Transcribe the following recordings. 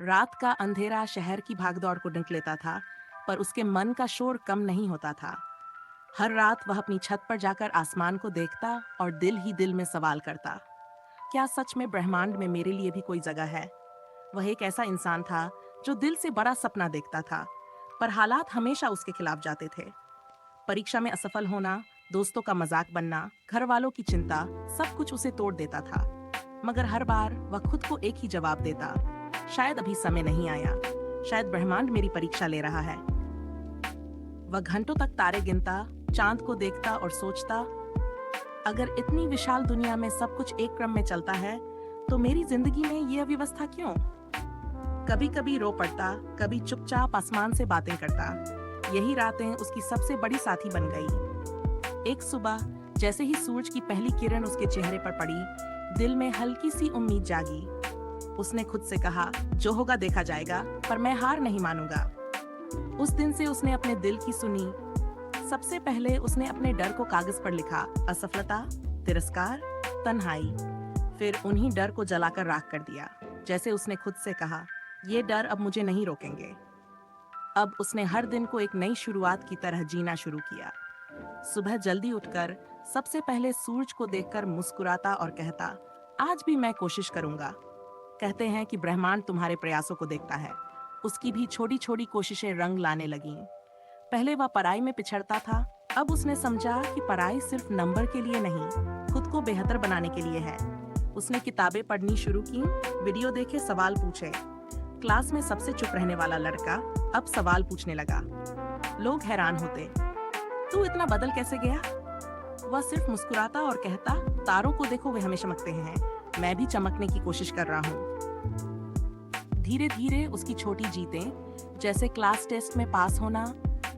रात का अंधेरा शहर की भागदौड़ को ढक लेता था, पर उसके मन का शोर कम नहीं होता था। हर रात वह अपनी छत पर जाकर आसमान को देखता और दिल ही दिल में सवाल करता, क्या सच में ब्रह्मांड में मेरे लिए भी कोई जगह है? वह एक ऐसा इंसान था जो दिल से बड़ा सपना देखता था, पर हालात हमेशा उसके खिलाफ जाते थे। परीक्षा में असफल होना, दोस्तों का मजाक बनना, घर वालों की चिंता, सब कुछ उसे तोड़ देता था। मगर हर बार वह खुद को एक ही जवाब देता, शायद अभी समय नहीं आया, शायद ब्रह्मांड मेरी परीक्षा ले रहा है। वह घंटों तक तारे गिनता, चांद को देखता और सोचता, अगर इतनी विशाल दुनिया में सब कुछ एक क्रम में चलता है, तो मेरी जिंदगी में ये अव्यवस्था क्यों? कभी कभी रो पड़ता, कभी चुपचाप आसमान से बातें करता। यही रातें उसकी सबसे बड़ी साथी बन गई। एक सुबह जैसे ही सूरज की पहली किरण उसके चेहरे पर पड़ी, दिल में हल्की सी उम्मीद जागी। उसने खुद से कहा, जो होगा देखा जाएगा, पर मैं हार नहीं मानूंगा। उस दिन से उसने अपने दिल की सुनी। सबसे पहले उसने अपने डर को कागज पर लिखा, असफलता, तिरस्कार, तन्हाई। फिर उन्हीं डर को जलाकर राख कर दिया। जैसे उसने खुद से कहा, ये डर अब मुझे नहीं रोकेंगे। अब उसने हर दिन को एक नई शुरुआत की तरह जीना शुरू किया। सुबह जल्दी उठकर सबसे पहले सूरज को देखकर मुस्कुराता और कहता, आज भी मैं कोशिश करूंगा। कहते हैं कि ब्रह्मांड तुम्हारे प्रयासों को देखता है। उसकी भी छोटी छोटी कोशिशें रंग लाने लगीं। पहले वह पढ़ाई में पिछड़ता था, अब उसने समझा कि पढ़ाई सिर्फ नंबर के लिए नहीं, खुद को बेहतर बनाने के लिए है। उसने किताबें पढ़नी शुरू की, वीडियो देखे, सवाल पूछे। क्लास में सबसे चुप रहने वाला लड़का अब सवाल पूछने लगा। लोग हैरान होते, तू इतना बदल कैसे गया? वह सिर्फ मुस्कुराता और कहता, तारों को देखो, वे हमें चमकते हैं, मैं भी चमकने की कोशिश कर रहा हूँ। धीरे धीरे उसकी छोटी जीतें, जैसे क्लास टेस्ट में पास होना,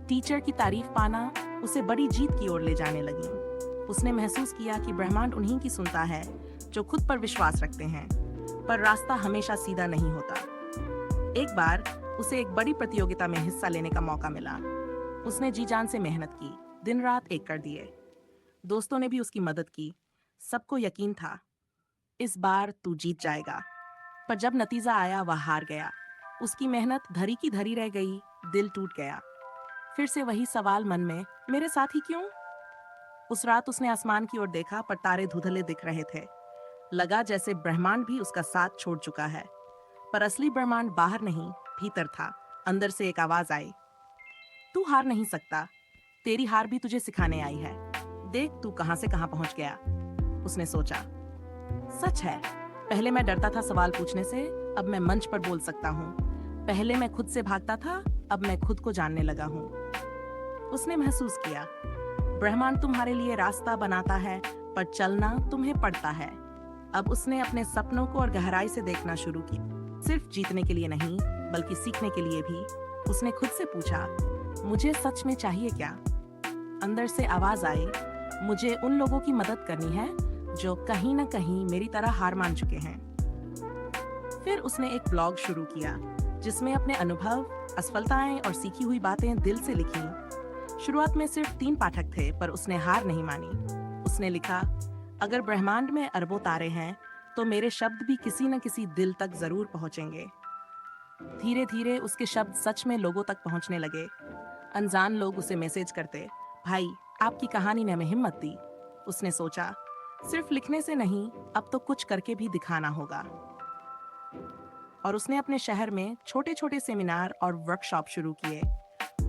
टीचर की तारीफ पाना, उसे बड़ी जीत की ओर ले जाने लगी। उसने महसूस किया कि ब्रह्मांड उन्हीं की सुनता है जो खुद पर विश्वास रखते हैं, पर रास्ता हमेशा सीधा नहीं होता। एक बार उसे एक बड़ी प्रतियोगिता में हिस्सा लेने का मौका मिला। उसने जी जान से मेहनत की, दिन रात एक कर दिए। दोस्तों ने भी उसकी मदद की। सबको यकीन था, इस बार तू जीत जाएगा। पर जब नतीजा आया, वह हार गया। उसकी मेहनत धरी की धरी रह गई, दिल टूट गया। फिर से वही सवाल मन में, मेरे साथ ही क्यों? उस रात उसने आसमान की ओर देखा, पर तारे धुंधले दिख रहे थे। लगा जैसे ब्रह्मांड भी उसका साथ छोड़ चुका है। पर असली ब्रह्मांड बाहर नहीं, भीतर था। अंदर से एक आवाज आई, तू हार नहीं सकता, तेरी हार भी तुझे सिखाने आई है। देख तू कहां से कहां पहुंच गया। उसने सोचा, सच है, पहले मैं डरता था सवाल पूछने से, अब मैं मंच पर बोल सकता हूँ। पहले मैं खुद से भागता था, अब मैं खुद को जानने लगा हूँ। उसने महसूस किया, ब्रह्मांड तुम्हारे लिए रास्ता बनाता है, पर चलना तुम्हें पड़ता है। अब उसने अपने सपनों को और गहराई से देखना शुरू की, सिर्फ जीतने के लिए नहीं, बल्कि सीखने के लिए भी। उसने खुद से पूछा, मुझे सच में चाहिए क्या? अंदर से आवाज आई, मुझे उन लोगों की मदद करनी है जो कहीं ना कहीं मेरी तरह हार मान चुके हैं। फिर उसने एक ब्लॉग शुरू किया, जिसमें अपने अनुभव, असफलताएं और सीखी हुई बातें दिल से लिखी। शुरुआत में सिर्फ 3 पाठक थे, पर उसने हार नहीं मानी। उसने लिखा, अगर ब्रह्मांड में अरबों तारे हैं, तो मेरे शब्द भी किसी न किसी दिल तक जरूर पहुंचेंगे। धीरे धीरे उसके शब्द सच में लोगों तक पहुंचने लगे। अनजान लोग उसे मैसेज करते, भाई आपकी कहानी ने हमें हिम्मत दी। उसने सोचा, सिर्फ लिखने से नहीं, अब तो कुछ करके भी दिखाना होगा। और उसने अपने शहर में छोटे छोटे सेमिनार और वर्कशॉप शुरू किए।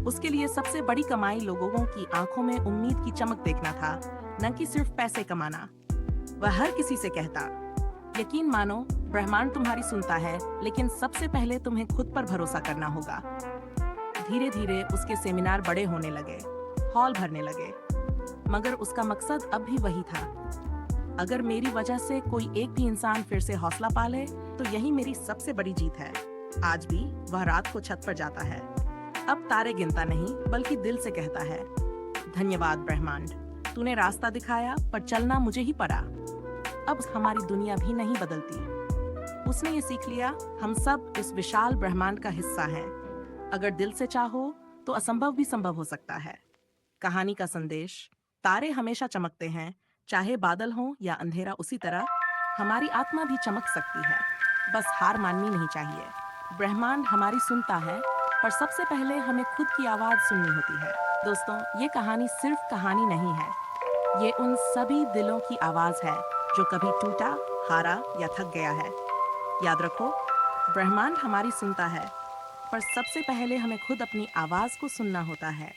उसके लिए सबसे बड़ी कमाई लोगों की आंखों में उम्मीद की चमक देखना था, न कि सिर्फ पैसे कमाना। वह हर किसी से कहता, यकीन मानो, ब्रह्मांड तुम्हारी सुनता है, लेकिन सबसे पहले तुम्हें खुद पर भरोसा करना होगा। धीरे धीरे उसके सेमिनार बड़े होने लगे, हॉल भरने लगे। मगर उसका मकसद अब भी वही था, अगर मेरी वजह से कोई एक भी इंसान फिर से हौसला पाले, तो यही मेरी सबसे बड़ी जीत है। आज भी वह रात को छत पर जाता है, अब तारे गिनता नहीं, बल्कि दिल से कहता है, धन्यवाद ब्रह्मांड, तूने रास्ता दिखाया, पर चलना मुझे ही पड़ा। अब हमारी दुनिया भी नहीं बदलती। उसने ये सीख लिया, हम सब इस विशाल ब्रह्मांड का हिस्सा हैं। अगर दिल से चाहो, तो असंभव भी संभव हो सकता है। कहानी का संदेश, तारे हमेशा चमकते हैं, चाहे बादल हो या अंधेरा। उसी तरह हमारी आत्मा भी चमक सकती है, बस हार माननी नहीं चाहिए। ब्रह्मांड हमारी सुनता है, पर सबसे पहले हमें खुद की आवाज सुननी होती है। दोस्तों, ये कहानी सिर्फ कहानी नहीं है, ये उन सभी दिलों की आवाज है जो कभी टूटा, हारा या थक गया है। याद रखो, ब्रह्मांड हमारी सुनता है, पर सबसे पहले हमें खुद अपनी आवाज को सुनना होता है।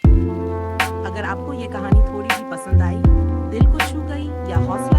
अगर आपको ये कहानी थोड़ी भी पसंद आई, दिल को छू गई या हौसला